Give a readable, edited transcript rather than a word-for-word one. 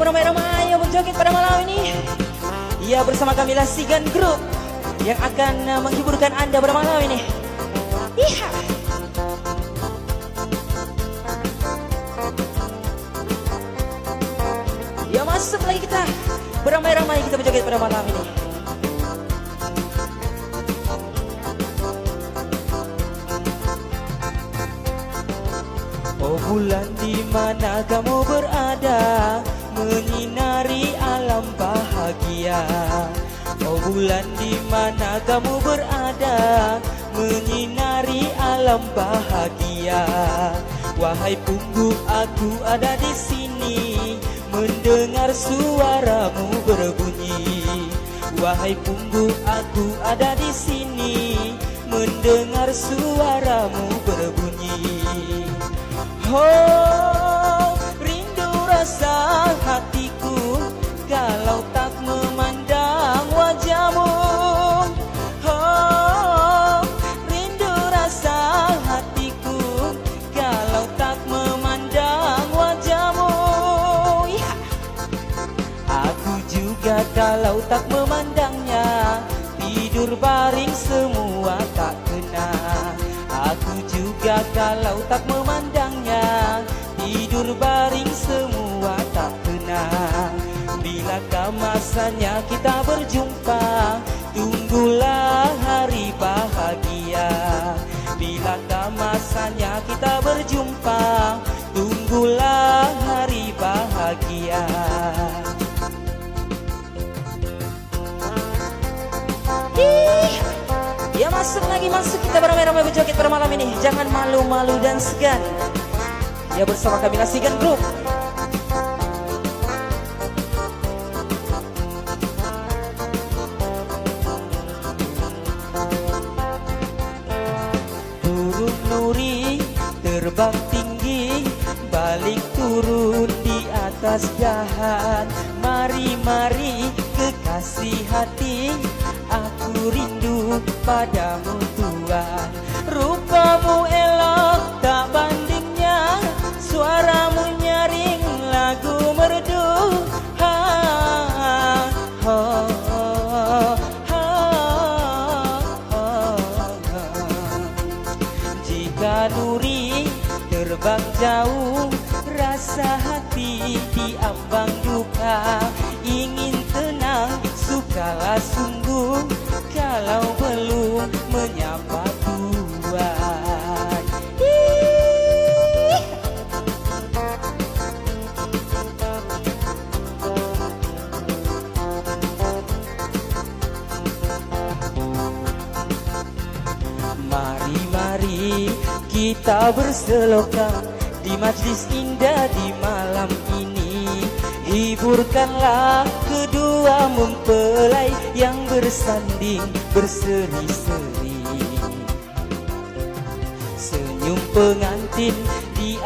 beramai-ramai yang berjoget pada malam ini. Ya, bersama kami Lasigan Group yang akan menghiburkan Anda pada malam ini. Iya. Ya, masuk lagi kita beramai-ramai kita berjoget pada malam ini. Oh bulan, di mana kamu berada, menyinari alam bahagia. Oh bulan, di mana kamu berada, menyinari alam bahagia. Wahai punggu, aku ada di sini, mendengar suaramu berbunyi. Wahai punggu, aku ada di sini, mendengar suaramu berbunyi. Oh, rindu rasa hatiku kalau tak memandang wajahmu. Oh, rindu rasa hatiku kalau tak memandang wajahmu. Ya. Aku juga kalau tak memandangnya, tidur baring semua tak kena. Aku juga kalau tak memandangnya, tidur baring semua tak kena. Bilakah masanya kita berjumpa, tunggulah hari bahagia. Bilakah masanya kita berjumpa, tunggulah hari bahagia. Ya, masuk lagi, masuk kita beramai-ramai berjoget pada malam ini. Jangan malu-malu dan segan. Ya, bersama kami Lasigan Group. Turun nuri, terbang tinggi, balik turun di atas dahan. Mari-mari kekasih hati, aku rindu padamu Tuhan. Rupamu elok tak bandingnya, suaramu nyaring lagu merdu. Ha, ha, ha, ha. Jika nuri terbang jauh, rasa hati diambang duka. Ingin tenang, sukalah sungguh kalau belum menyapa Tuhan. Mari-mari kita berselokan di majlis indah di malam ini. Hiburkanlah kedua mempelai yang bersanding berseri-seri. Senyum pengantin di